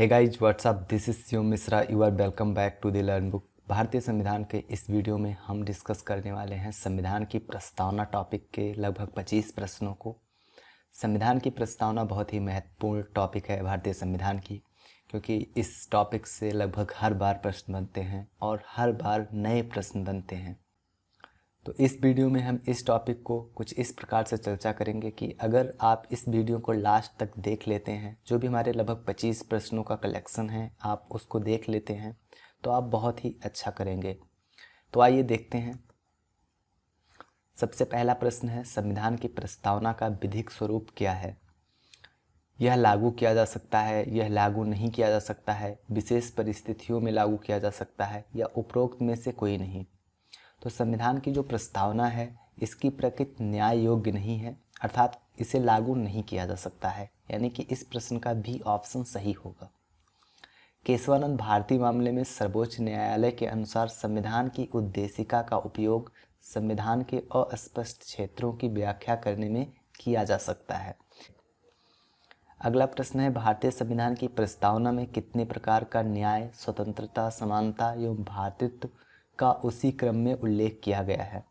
Hey guys what's up, this is Shiv Mishra. You are welcome back to the learn book. भारतीय संविधान के इस video में हम डिस्कस करने वाले हैं संविधान की प्रस्तावना टॉपिक के लगभग 25 प्रश्नों को। संविधान की प्रस्तावना बहुत ही महत्वपूर्ण टॉपिक है भारतीय संविधान की, क्योंकि इस टॉपिक से लगभग हर बार प्रश्न बनते हैं और हर बार नए प्रश्न बनते हैं। तो इस वीडियो में हम इस टॉपिक को कुछ इस प्रकार से चर्चा करेंगे कि अगर आप इस वीडियो को लास्ट तक देख लेते हैं, जो भी हमारे लगभग 25 प्रश्नों का कलेक्शन है, आप उसको देख लेते हैं तो आप बहुत ही अच्छा करेंगे। तो आइए देखते हैं। सबसे पहला प्रश्न है, संविधान की प्रस्तावना का विधिक स्वरूप क्या है? यह लागू किया जा सकता है, यह लागू नहीं किया जा सकता है, विशेष परिस्थितियों में लागू किया जा सकता है, या उपरोक्त में से कोई नहीं। तो संविधान की जो प्रस्तावना है इसकी प्रकृति न्याय योग्य नहीं है, अर्थात इसे लागू नहीं किया जा सकता है, यानी कि इस प्रश्न का भी ऑप्शन सही होगा। केशवानंद भारती मामले में सर्वोच्च न्यायालय के अनुसार संविधान की उद्देशिका का उपयोग संविधान के अस्पष्ट क्षेत्रों की व्याख्या करने में किया जा सकता है। अगला प्रश्न है, भारतीय संविधान की प्रस्तावना में कितने प्रकार का न्याय, स्वतंत्रता, समानता एवं भ्रातृत्व का उसी क्रम में उल्लेख किया गया है?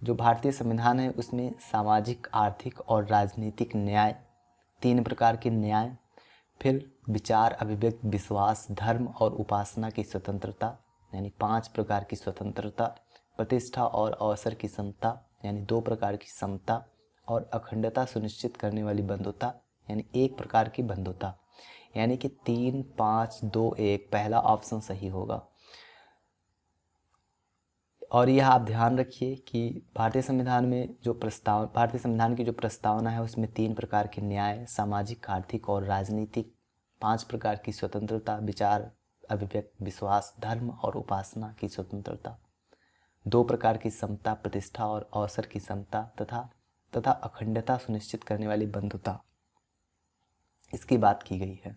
जो भारतीय संविधान है उसमें सामाजिक, आर्थिक और राजनीतिक न्याय, 3 प्रकार के न्याय, फिर विचार, अभिव्यक्ति, विश्वास, धर्म और उपासना की स्वतंत्रता यानी 5 प्रकार की स्वतंत्रता, प्रतिष्ठा और अवसर की समता यानी 2 प्रकार की समता, और अखंडता सुनिश्चित करने वाली बंधुता यानी 1 प्रकार की बंधुता, यानी कि 3, 5, 2, 1 पहला ऑप्शन सही होगा। और यह आप ध्यान रखिए कि भारतीय संविधान की जो प्रस्तावना है उसमें 3 प्रकार के न्याय, सामाजिक, आर्थिक और राजनीतिक, 5 प्रकार की स्वतंत्रता, विचार, अभिव्यक्ति, विश्वास, धर्म और उपासना की स्वतंत्रता, 2 प्रकार की समता, प्रतिष्ठा और अवसर की समता तथा अखंडता सुनिश्चित करने वाली बंधुता, इसकी बात की गई है।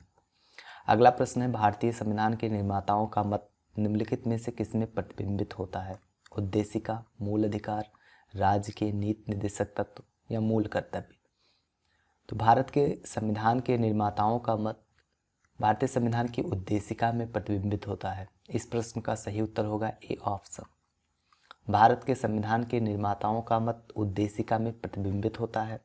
अगला प्रश्न है, भारतीय संविधान के निर्माताओं का मत निम्नलिखित में से किसमें प्रतिबिंबित होता है? उद्देशिका, मूल अधिकार, राज्य के नीति निर्देशक तत्व या मूल कर्तव्य? तो भारत के संविधान के निर्माताओं का मत भारतीय संविधान की उद्देशिका में प्रतिबिंबित होता है। इस प्रश्न का सही उत्तर होगा ए ऑप्शन। भारत के संविधान के निर्माताओं का मत उद्देशिका में प्रतिबिंबित होता है।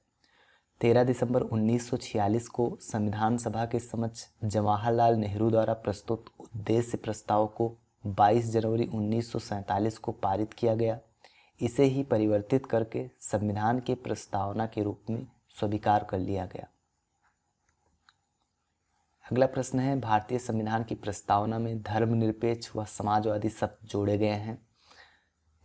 13 दिसंबर 1946 को संविधान सभा के समक्ष जवाहरलाल नेहरू द्वारा प्रस्तुत उद्देश्य प्रस्ताव को 22 जनवरी 1947 को पारित किया गया। इसे ही परिवर्तित करके संविधान की प्रस्तावना के रूप में स्वीकार कर लिया गया। अगला प्रश्न है, भारतीय संविधान की प्रस्तावना में धर्मनिरपेक्ष व समाजवादी शब्द जोड़े गए हैं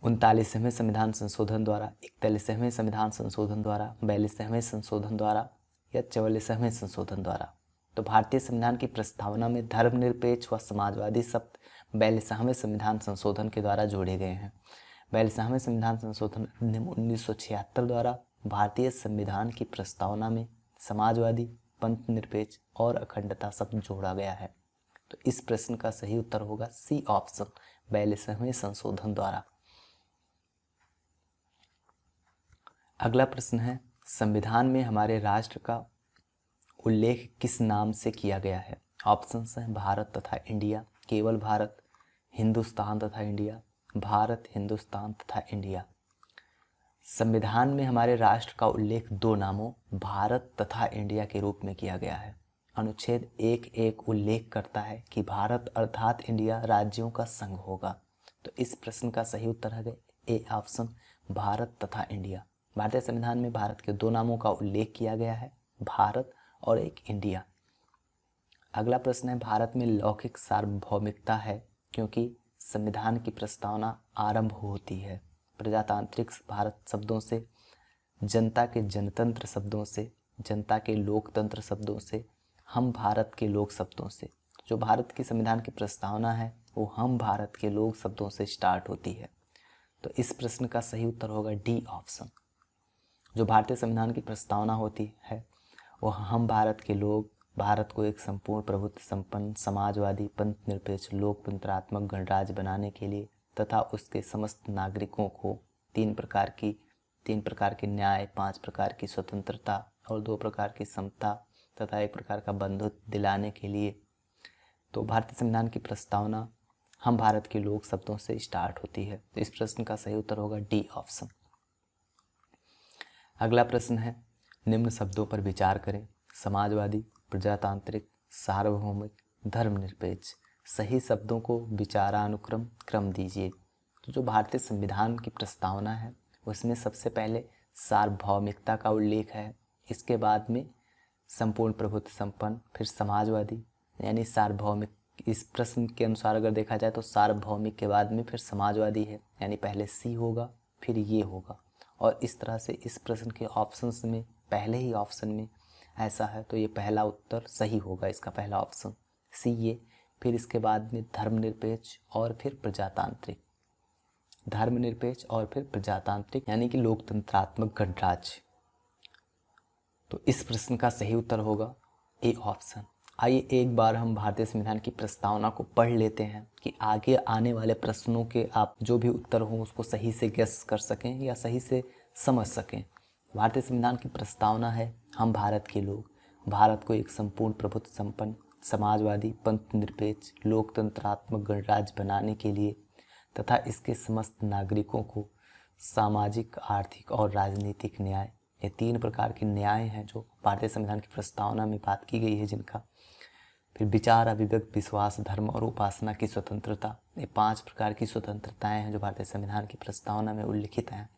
39वें संविधान संशोधन द्वारा, 41वें संविधान संशोधन द्वारा, 42वें संशोधन द्वारा या 44वें संशोधन द्वारा? तो भारतीय संविधान की प्रस्तावना में धर्मनिरपेक्ष व समाजवादी शब्द 42वें संविधान संशोधन के द्वारा जोड़े गए हैं। 42वें संविधान संशोधन अधिनियम 1976 द्वारा भारतीय संविधान की प्रस्तावना में समाजवादी, पंथ निरपेक्ष और अखंडता शब्द जोड़ा गया है। तो इस प्रश्न का सही उत्तर होगा सी ऑप्शन, 42वें संशोधन द्वारा। अगला प्रश्न है, संविधान में हमारे राष्ट्र का उल्लेख किस नाम से किया गया है? ऑप्शंस हैं भारत तथा इंडिया, केवल भारत, हिंदुस्तान तथा इंडिया, भारत, हिंदुस्तान तथा इंडिया। संविधान में हमारे राष्ट्र का उल्लेख 2 नामों भारत तथा इंडिया के रूप में किया गया है। अनुच्छेद 1(1) उल्लेख करता है कि भारत अर्थात इंडिया राज्यों का संघ होगा। तो इस प्रश्न का सही उत्तर है ए ऑप्शन, भारत तथा इंडिया। भारतीय संविधान में भारत के 2 नामों का उल्लेख किया गया है, भारत और एक इंडिया। अगला प्रश्न है, भारत में लौकिक सार्वभौमिकता है क्योंकि संविधान की प्रस्तावना आरंभ होती है प्रजातांत्रिक भारत शब्दों से, जनता के जनतंत्र शब्दों से, जनता के लोकतंत्र शब्दों से, हम भारत के लोक शब्दों से। जो भारत की संविधान की प्रस्तावना है वो हम भारत के लोक शब्दों से स्टार्ट होती है। तो इस प्रश्न का सही उत्तर होगा डी ऑप्शन। जो भारतीय संविधान की प्रस्तावना होती है वो हम भारत के लोग भारत को एक संपूर्ण प्रभुत्व संपन्न समाजवादी, पंथ निरपेक्ष, लोकतंत्रात्मक गणराज्य बनाने के लिए तथा उसके समस्त नागरिकों को 3 प्रकार के न्याय, 5 प्रकार की स्वतंत्रता और 2 प्रकार की समता तथा 1 प्रकार का बंधुत्व दिलाने के लिए तो भारतीय संविधान की प्रस्तावना हम भारत के लोग शब्दों से स्टार्ट होती है। तो इस प्रश्न का सही उत्तर होगा डी ऑप्शन। अगला प्रश्न है, निम्न शब्दों पर विचार करें। समाजवादी, प्रजातांत्रिक, सार्वभौमिक, धर्मनिरपेक्ष। सही शब्दों को विचारानुक्रम क्रम दीजिए। तो जो भारतीय संविधान की प्रस्तावना है उसमें सबसे पहले सार्वभौमिकता का उल्लेख है, इसके बाद में संपूर्ण प्रभुत्व संपन्न, फिर समाजवादी यानी सार्वभौमिक। इस प्रश्न के अनुसार अगर देखा जाए तो सार्वभौमिक के बाद में फिर समाजवादी है, यानी पहले सी होगा फिर ये होगा। और इस तरह से इस प्रश्न के ऑप्शंस में पहले ही ऑप्शन में ऐसा है तो ये पहला उत्तर सही होगा, इसका पहला ऑप्शन सी ये। फिर इसके बाद में धर्मनिरपेक्ष और फिर प्रजातांत्रिक, धर्मनिरपेक्ष और फिर प्रजातांत्रिक यानी कि लोकतंत्रात्मक गणराज्य। तो इस प्रश्न का सही उत्तर होगा ए ऑप्शन। आइए एक बार हम भारतीय संविधान की प्रस्तावना को पढ़ लेते हैं कि आगे आने वाले प्रश्नों के आप जो भी उत्तर हों उसको सही से गेस कर सकें या सही से समझ सकें। भारतीय संविधान की प्रस्तावना है, हम भारत के लोग भारत को एक संपूर्ण प्रभुत्व संपन्न, समाजवादी, पंथ निरपेक्ष, लोकतंत्रात्मक गणराज्य बनाने के लिए तथा इसके समस्त नागरिकों को सामाजिक, आर्थिक और राजनीतिक न्याय, ये 3 प्रकार के न्याय हैं जो भारतीय संविधान की प्रस्तावना में बात की गई है जिनका। फिर विचार, अभिव्यक्ति, विश्वास, धर्म और उपासना की स्वतंत्रता, ये 5 प्रकार की स्वतंत्रताएं हैं जो भारतीय संविधान की प्रस्तावना में उल्लिखित हैं।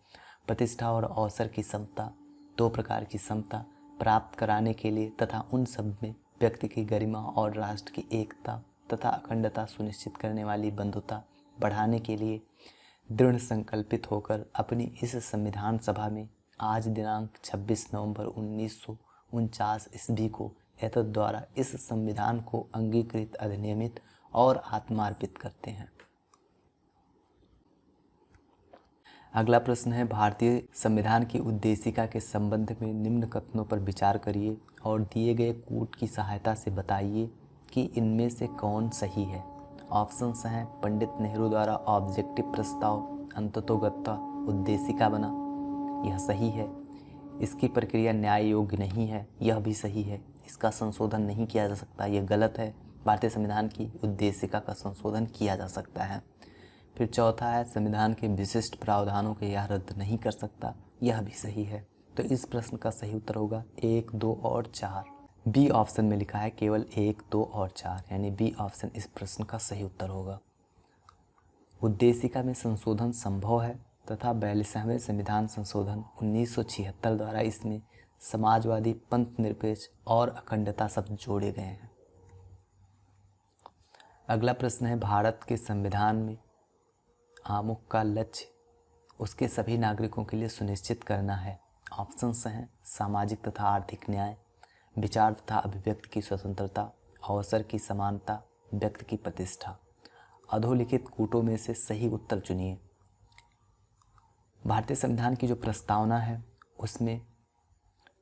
प्रतिष्ठा और अवसर की समता, 2 प्रकार की समता प्राप्त कराने के लिए तथा उन सब में व्यक्ति की गरिमा और राष्ट्र की एकता तथा अखंडता सुनिश्चित करने वाली बंधुता बढ़ाने के लिए दृढ़ संकल्पित होकर अपनी इस संविधान सभा में आज दिनांक 26 नवंबर 1949 ईस्वी को एतद द्वारा इस संविधान को अंगीकृत, अधिनियमित और आत्मार्पित करते हैं। अगला प्रश्न है, भारतीय संविधान की उद्देशिका के संबंध में निम्न कथनों पर विचार करिए और दिए गए कूट की सहायता से बताइए कि इनमें से कौन सही है। ऑप्शंस हैं, पंडित नेहरू द्वारा ऑब्जेक्टिव प्रस्ताव अंततोगत्वा उद्देशिका बना, यह सही है। इसकी प्रक्रिया न्याय योग्य नहीं है, यह भी सही है। इसका संशोधन नहीं किया जा सकता, यह गलत है। भारतीय संविधान की उद्देशिका का संशोधन किया जा सकता है। फिर चौथा है, संविधान के विशिष्ट प्रावधानों को यह रद्द नहीं कर सकता, यह भी सही है। तो इस प्रश्न का सही उत्तर होगा 1, 2 और 4। बी ऑप्शन में लिखा है केवल 1, 2 और 4, यानी बी ऑप्शन इस प्रश्न का सही उत्तर होगा। उद्देशिका में संशोधन संभव है तथा 42वें संविधान संशोधन 1976 द्वारा इसमें समाजवादी, पंथ निरपेक्ष और अखंडता शब्द जोड़े गए हैं। अगला प्रश्न है, भारत के संविधान में आमुख का लक्ष्य उसके सभी नागरिकों के लिए सुनिश्चित करना है। ऑप्शंस हैं, सामाजिक तथा आर्थिक न्याय, विचार तथा अभिव्यक्ति की स्वतंत्रता, अवसर की समानता, व्यक्ति की प्रतिष्ठा। अधोलिखित कूटों में से सही उत्तर चुनिए। भारतीय संविधान की जो प्रस्तावना है उसमें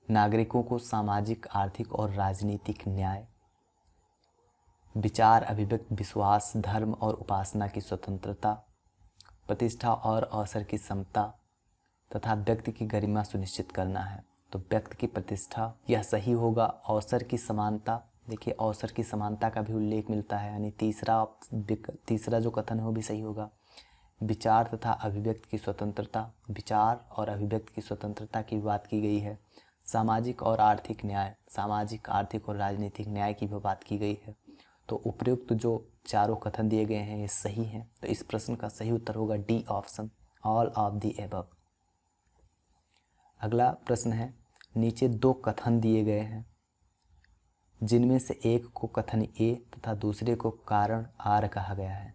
नागरिकों को सामाजिक, आर्थिक और राजनीतिक न्याय, विचार, अभिव्यक्ति, विश्वास, धर्म और उपासना की स्वतंत्रता, प्रतिष्ठा और अवसर की समता तथा व्यक्ति की गरिमा सुनिश्चित करना है। तो व्यक्ति की प्रतिष्ठा यह सही होगा। अवसर की समानता, देखिए अवसर की समानता का भी उल्लेख मिलता है, यानी तीसरा जो कथन है वो भी सही होगा। विचार तथा अभिव्यक्ति की स्वतंत्रता, विचार और अभिव्यक्ति की स्वतंत्रता की बात की गई है। सामाजिक और आर्थिक न्याय, सामाजिक, आर्थिक और राजनीतिक न्याय की भी बात की गई है। तो उपयुक्त जो चारों कथन दिए गए हैं ये सही हैं। तो इस प्रश्न का सही उत्तर होगा D option, all of the above. अगला प्रश्न है, नीचे 2 कथन दिए गए हैं जिनमें से एक को कथन ए तथा दूसरे को कारण आर कहा गया है।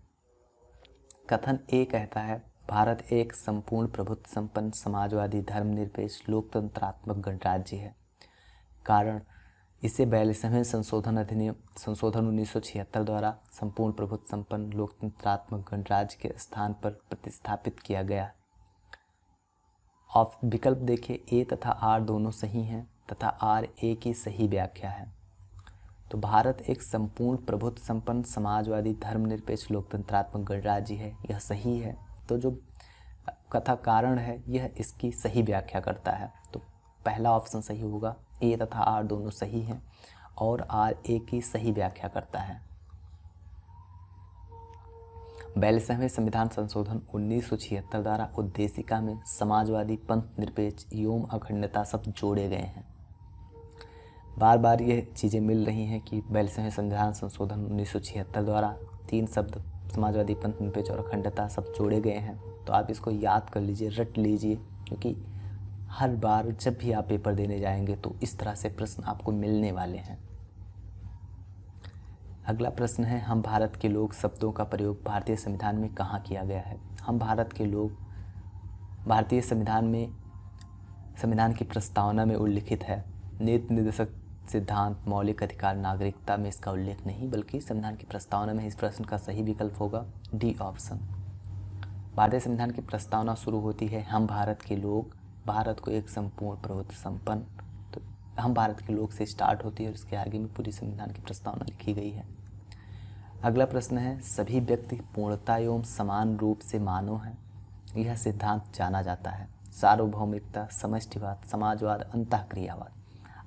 कथन ए कहता है, भारत एक संपूर्ण प्रभुत्व संपन्न, समाजवादी, धर्मनिरपेक्ष, लोकतंत्रात्मक गणराज्य है। कारण, इसे 42वें संशोधन अधिनियम संशोधन 1976 द्वारा संपूर्ण प्रभुत्व संपन्न लोकतंत्रात्मक गणराज्य के स्थान पर प्रतिस्थापित किया गया। विकल्प देखिए, ए तथा आर दोनों सही हैं तथा आर ए की सही व्याख्या है। तो भारत एक संपूर्ण प्रभुत्व संपन्न, समाजवादी, धर्मनिरपेक्ष, लोकतंत्रात्मक गणराज्य है, यह सही है। तो जो कथा कारण है यह इसकी सही व्याख्या करता है। तो पहला ऑप्शन सही होगा, ए तथा आर दोनों सही हैं और आर ए की सही व्याख्या करता है। 42वें संविधान संशोधन 1976 द्वारा उद्देशिका में समाजवादी, पंथ निरपेक्ष एवं अखंडता शब्द जोड़े गए हैं। बार बार ये चीज़ें मिल रही हैं कि 42वें संविधान संशोधन 1976 द्वारा 3 शब्द समाजवादी, पंथ निरपेक्ष और अखंडता शब्द जोड़े गए हैं। तो आप इसको याद कर लीजिए, रट लीजिए, क्योंकि हर बार जब भी आप पेपर देने जाएंगे तो इस तरह से प्रश्न आपको मिलने वाले हैं। अगला प्रश्न है, हम भारत के लोग शब्दों का प्रयोग भारतीय संविधान में कहाँ किया गया है? हम भारत के लोग भारतीय संविधान में, संविधान की प्रस्तावना में उल्लिखित है। नीति निर्देशक सिद्धांत, मौलिक अधिकार, नागरिकता में इसका उल्लेख नहीं, बल्कि संविधान की प्रस्तावना में। इस प्रश्न का सही विकल्प होगा डी ऑप्शन। भारतीय संविधान की प्रस्तावना शुरू होती है, हम भारत के लोग, भारत को एक संपूर्ण प्रभुत्व संपन्न, तो हम भारत के लोग से स्टार्ट होती है और इसके आगे में पूरी संविधान की प्रस्तावना लिखी गई है। अगला प्रश्न है, सभी व्यक्ति पूर्णता एवं समान रूप से मानव हैं, यह सिद्धांत जाना जाता है। सार्वभौमिकता, समष्टिवाद, समाजवाद, अंतःक्रियावाद।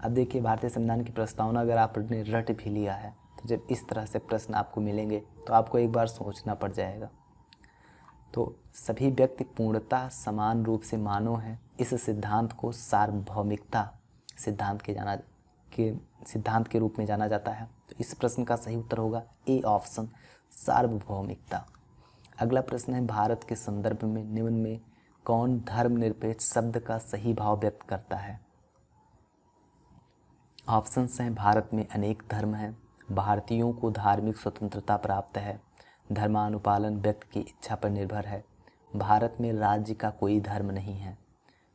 अब देखिए, भारतीय संविधान की प्रस्तावना अगर आपने रट भी लिया है तो जब इस तरह से प्रश्न आपको मिलेंगे तो आपको एक बार सोचना पड़ जाएगा। तो सभी व्यक्ति पूर्णता समान रूप से मानव हैं, इस सिद्धांत को सार्वभौमिकता सिद्धांत के रूप में जाना जाता है। तो इस प्रश्न का सही उत्तर होगा ए ऑप्शन, सार्वभौमिकता। अगला प्रश्न है, भारत के संदर्भ में निम्न में कौन धर्मनिरपेक्ष शब्द का सही भाव व्यक्त करता है? ऑप्शंस हैं, भारत में अनेक धर्म हैं, भारतीयों को धार्मिक स्वतंत्रता प्राप्त है, धर्मानुपालन व्यक्ति की इच्छा पर निर्भर है, भारत में राज्य का कोई धर्म नहीं है।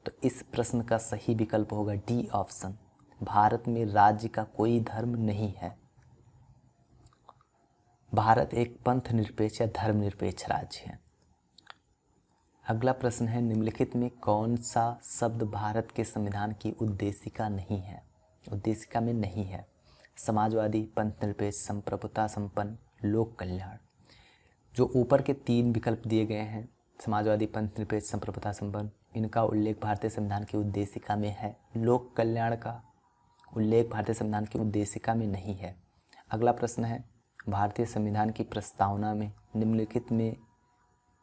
तो इस प्रश्न का सही विकल्प होगा डी ऑप्शन, भारत में राज्य का कोई धर्म नहीं है। भारत एक पंथ निरपेक्ष या धर्मनिरपेक्ष राज्य है। अगला प्रश्न है, निम्नलिखित में कौन सा शब्द भारत के संविधान की उद्देशिका नहीं है? उद्देशिका में नहीं है। समाजवादी, पंथ निरपेक्ष, संप्रभुता संपन्न, लोक कल्याण। जो ऊपर के 3 विकल्प दिए गए हैं, समाजवादी, पंथ निरपेक्ष, संप्रभुता संपन्न, इनका उल्लेख भारतीय संविधान की उद्देशिका में है। लोक कल्याण का उल्लेख भारतीय संविधान की उद्देशिका में नहीं है। अगला प्रश्न है, भारतीय संविधान की प्रस्तावना में निम्नलिखित में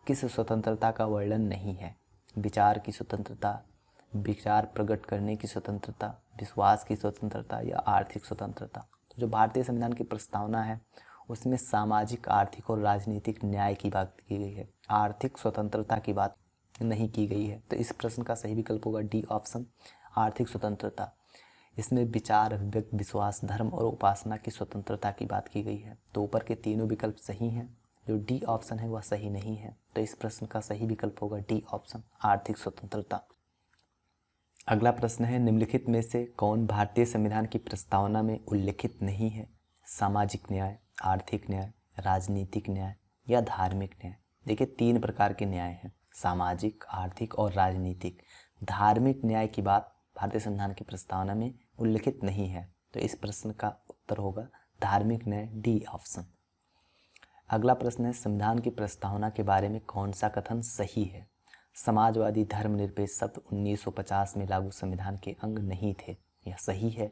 किस स्वतंत्रता का वर्णन नहीं है? विचार की स्वतंत्रता, विचार प्रकट करने की स्वतंत्रता, विश्वास की स्वतंत्रता या आर्थिक स्वतंत्रता। तो जो भारतीय संविधान की प्रस्तावना है उसमें सामाजिक, आर्थिक और राजनीतिक न्याय की बात की गई है, आर्थिक स्वतंत्रता की बात नहीं की गई है। तो इस प्रश्न का सही विकल्प होगा डी ऑप्शन, आर्थिक स्वतंत्रता। इसमें विचार, अभिव्यक्ति, विश्वास, धर्म और उपासना की स्वतंत्रता की बात की गई है। तो ऊपर के तीनों विकल्प सही हैं, जो डी ऑप्शन है वह सही नहीं है। तो इस प्रश्न का सही विकल्प होगा डी ऑप्शन, आर्थिक स्वतंत्रता। अगला प्रश्न है, निम्नलिखित में से कौन भारतीय संविधान की प्रस्तावना में उल्लिखित नहीं है? सामाजिक न्याय, आर्थिक न्याय, राजनीतिक न्याय या धार्मिक न्याय। देखिए 3 प्रकार के न्याय हैं, सामाजिक, आर्थिक और राजनीतिक। धार्मिक न्याय की बात भारतीय संविधान की प्रस्तावना में उल्लिखित नहीं है। तो इस प्रश्न का उत्तर होगा धार्मिक न्याय, डी ऑप्शन। अगला प्रश्न है, संविधान की प्रस्तावना के बारे में कौन सा कथन सही है? समाजवादी, धर्मनिरपेक्ष शब्द 1950 में लागू संविधान के अंग नहीं थे, यह सही है।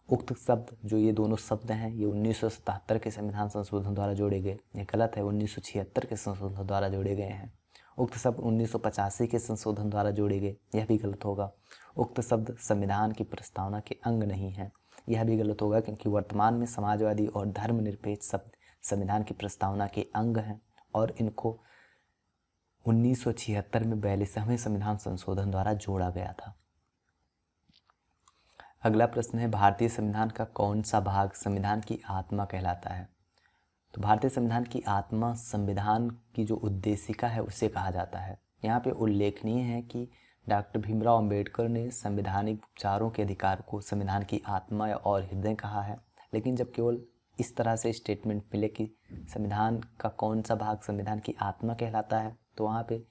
उक्त शब्द, जो ये दोनों शब्द हैं, ये 1977 के संविधान संशोधन द्वारा जोड़े गए, यह गलत है, 1976 के संशोधन द्वारा जोड़े गए हैं। उक्त शब्द 1985 के संशोधन द्वारा जोड़े गए, यह भी गलत होगा। उक्त शब्द संविधान की प्रस्तावना के अंग नहीं है, यह भी गलत होगा, क्योंकि वर्तमान में समाजवादी और धर्मनिरपेक्ष शब्द संविधान की प्रस्तावना के अंग हैं और इनको 1976 में 42वें संविधान संशोधन द्वारा जोड़ा गया था। अगला प्रश्न है, भारतीय संविधान का कौन सा भाग संविधान की आत्मा कहलाता है? तो भारतीय संविधान की आत्मा संविधान की जो उद्देशिका है उसे कहा जाता है। यहाँ पे उल्लेखनीय है कि डॉक्टर भीमराव अंबेडकर ने संवैधानिक उपचारों के अधिकार को संविधान की आत्मा और हृदय कहा है, लेकिन जब केवल इस तरह से स्टेटमेंट मिले कि संविधान का कौन सा भाग संविधान की आत्मा कहलाता है, तो वहाँ पे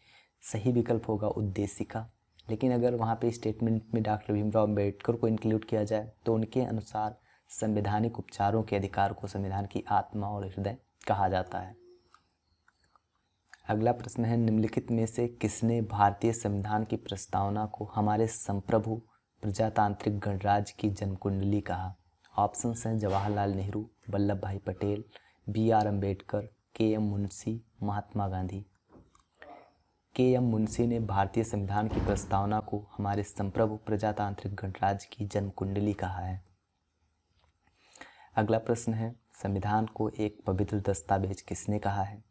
सही विकल्प होगा उद्देशिका। लेकिन अगर वहाँ पे स्टेटमेंट में डॉक्टर भीमराव अंबेडकर को इंक्लूड किया जाए तो उनके अनुसार संवैधानिक उपचारों के अधिकार को संविधान की आत्मा और हृदय कहा जाता है। अगला प्रश्न है, निम्नलिखित में से किसने भारतीय संविधान की प्रस्तावना को हमारे संप्रभु प्रजातांत्रिक गणराज्य की जन्मकुंडली कहा? ऑप्शंस हैं, Jawaharlal Nehru, Vallabh Bhai Patel, B R Ambedkar, K M. Munshi, Mahatma Gandhi. K M. Munshi ने भारतीय संविधान की प्रस्तावना को हमारे संप्रभु प्रजातांत्रिक गणराज्य की जन्म कुंडली कहा है। अगला प्रश्न है, संविधान को एक पवित्र दस्तावेज किसने कहा है?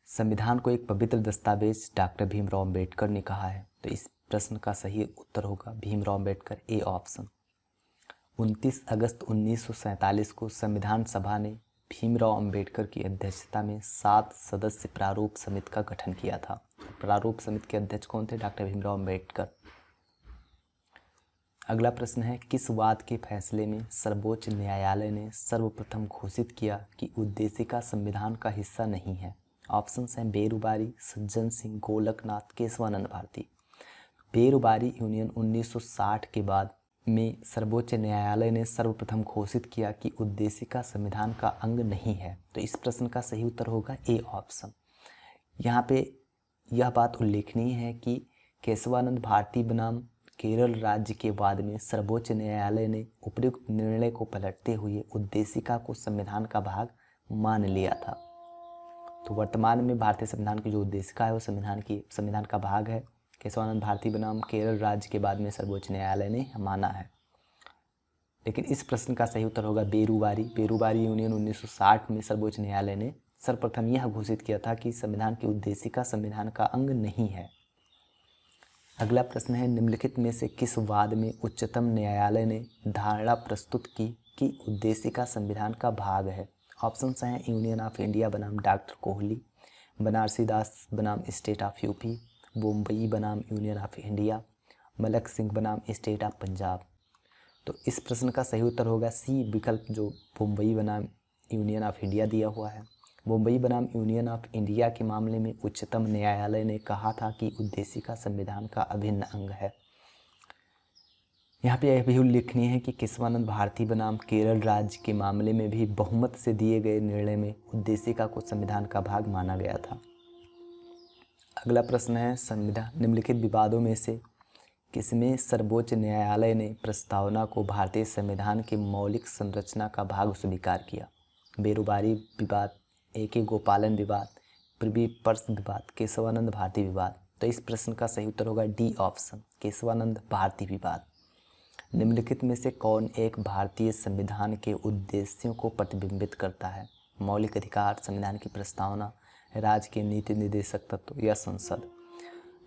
संविधान को एक पवित्र दस्तावेज डॉक्टर भीमराव अंबेडकर ने कहा है। तो इस प्रश्न का सही उत्तर होगा भीमराव अंबेडकर, ए ऑप्शन। 29 अगस्त 1947 को संविधान सभा ने भीमराव अंबेडकर की अध्यक्षता में 7 सदस्य प्रारूप समिति का गठन किया था। प्रारूप समिति के अध्यक्ष कौन थे? डॉक्टर भीमराव अंबेडकर। अगला प्रश्न है, किस वाद के फैसले में सर्वोच्च न्यायालय ने सर्वप्रथम घोषित किया कि उद्देशिका संविधान का हिस्सा नहीं है? ऑप्शंस हैं बेरुबारी, सज्जन सिंह, गोलकनाथ, केशवानंद भारती। बेरुबारी यूनियन 1960 के बाद में सर्वोच्च न्यायालय ने सर्वप्रथम घोषित किया कि उद्देशिका संविधान का अंग नहीं है। तो इस प्रश्न का सही उत्तर होगा ए ऑप्शन। यहाँ पे यह बात उल्लेखनीय है कि केशवानंद भारती बनाम केरल राज्य के वाद में सर्वोच्च न्यायालय ने उपयुक्त निर्णय को पलटते हुए उद्देशिका को संविधान का भाग मान लिया था। तो वर्तमान में भारतीय संविधान की जो उद्देशिका है वो संविधान का भाग है। केशवानंद भारती बनाम केरल राज्य के बाद में सर्वोच्च न्यायालय ने माना है। लेकिन इस प्रश्न का सही उत्तर होगा बेरुबारी। बेरुबारी यूनियन 1960 में सर्वोच्च न्यायालय ने सर्वप्रथम यह घोषित किया था कि संविधान की उद्देशिका संविधान का अंग नहीं है। अगला प्रश्न है, निम्नलिखित में से किस वाद में उच्चतम न्यायालय ने धारणा प्रस्तुत की कि उद्देशिका संविधान का भाग है? ऑप्शंस हैं यूनियन ऑफ इंडिया बनाम डॉक्टर कोहली, बनारसी दास बनाम स्टेट ऑफ यूपी, बम्बई बनाम union of India, Malak Singh बनाम स्टेट ऑफ पंजाब। तो इस प्रश्न का सही उत्तर होगा सी विकल्प, जो बम्बई बनाम यूनियन ऑफ इंडिया दिया हुआ है। बम्बई बनाम यूनियन ऑफ इंडिया के मामले में उच्चतम न्यायालय ने कहा था कि उद्देशिका संविधान का अभिन्न अंग है। यहाँ पे यह भी उल्लेखनीय है कि केशवानंद भारती बनाम केरल राज्य के मामले में भी बहुमत से दिए गए निर्णय में उद्देशिका को संविधान का भाग माना गया था। अगला प्रश्न है, संविधान निम्नलिखित विवादों में से किसमें सर्वोच्च न्यायालय ने प्रस्तावना को भारतीय संविधान के मौलिक संरचना का भाग स्वीकार किया? बेरुबारी विवाद, ए.के. गोपालन विवाद, प्रिवी पर्स विवाद, केशवानंद भारती विवाद। तो इस प्रश्न का सही उत्तर होगा डी ऑप्शन, केशवानंद भारती विवाद। निम्नलिखित में से कौन एक भारतीय संविधान के उद्देश्यों को प्रतिबिंबित करता है? मौलिक अधिकार, संविधान की प्रस्तावना, राज्य के नीति निर्देशक तत्व या संसद।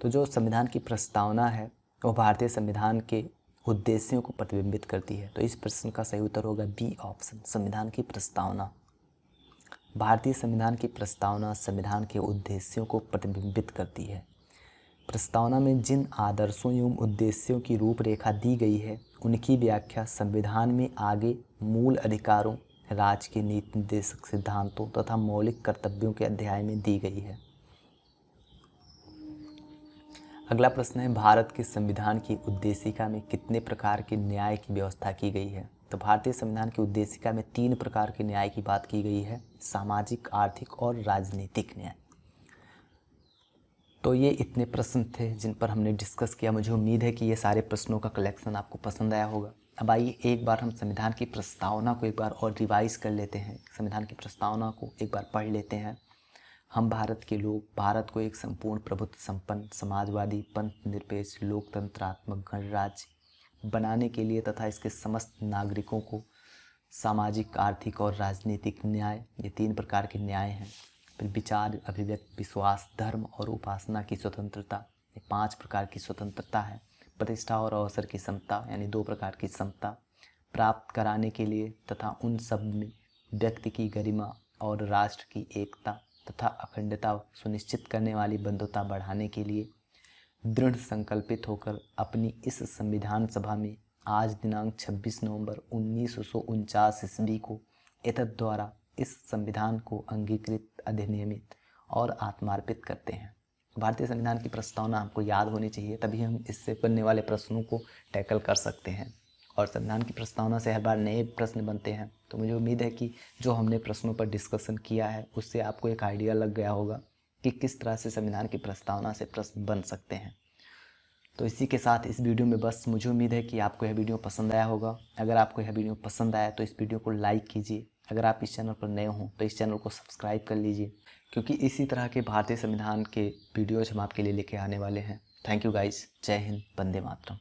तो जो संविधान की प्रस्तावना है वो भारतीय संविधान के उद्देश्यों को प्रतिबिंबित करती है। तो इस प्रश्न का सही उत्तर होगा बी ऑप्शन, संविधान की प्रस्तावना। भारतीय संविधान की प्रस्तावना संविधान के उद्देश्यों को प्रतिबिंबित करती है। प्रस्तावना में जिन आदर्शों एवं उद्देश्यों की रूपरेखा दी गई है उनकी व्याख्या संविधान में आगे मूल अधिकारों, राज्य के नीति निर्देशक सिद्धांतों तथा मौलिक कर्तव्यों के अध्याय में दी गई है। अगला प्रश्न है, भारत के संविधान की उद्देशिका में कितने प्रकार के न्याय की व्यवस्था की गई है? तो भारतीय संविधान की उद्देशिका में 3 प्रकार के न्याय की बात की गई है, सामाजिक, आर्थिक और राजनीतिक न्याय। तो ये इतने प्रश्न थे जिन पर हमने डिस्कस किया। मुझे उम्मीद है कि ये सारे प्रश्नों का कलेक्शन आपको पसंद आया होगा। अब आइए एक बार हम संविधान की प्रस्तावना को एक बार और रिवाइज कर लेते हैं। संविधान की प्रस्तावना को एक बार पढ़ लेते हैं। हम भारत के लोग भारत को एक संपूर्ण प्रभुत्व संपन्न समाजवादी पंथ निरपेक्ष लोकतंत्रात्मक गणराज्य बनाने के लिए तथा इसके समस्त नागरिकों को सामाजिक, आर्थिक और राजनीतिक न्याय, ये 3 प्रकार के न्याय हैं। फिर विचार, अभिव्यक्ति, विश्वास, धर्म और उपासना की स्वतंत्रता, ये 5 प्रकार की स्वतंत्रता है। प्रतिष्ठा और अवसर की समता, यानी 2 प्रकार की समता प्राप्त कराने के लिए तथा उन सब में व्यक्ति की गरिमा और राष्ट्र की एकता तथा अखंडता सुनिश्चित करने वाली बंधुता बढ़ाने के लिए दृढ़ संकल्पित होकर अपनी इस संविधान सभा में आज दिनांक 26 नवंबर 1949 ईस्वी को एतद द्वारा इस संविधान को अंगीकृत, अधिनियमित और आत्मार्पित करते हैं। भारतीय संविधान की प्रस्तावना हमको याद होनी चाहिए, तभी हम इससे बनने वाले प्रश्नों को टैकल कर सकते हैं। और संविधान की प्रस्तावना से हर बार नए प्रश्न बनते हैं। तो मुझे उम्मीद है कि जो हमने प्रश्नों पर डिस्कशन किया है उससे आपको एक आइडिया लग गया होगा कि किस तरह से संविधान की प्रस्तावना से प्रश्न बन सकते हैं। तो इसी के साथ इस वीडियो में बस मुझे उम्मीद है कि आपको यह वीडियो पसंद आया होगा। अगर आपको यह वीडियो पसंद आया तो इस वीडियो को लाइक कीजिए अगर आप इस चैनल पर नए हों तो इस चैनल को सब्सक्राइब कर लीजिए, क्योंकि इसी तरह के भारतीय संविधान के वीडियोज हम आपके लिए लेके आने वाले हैं। Thank you guys. जय हिंद, वंदे मातरम।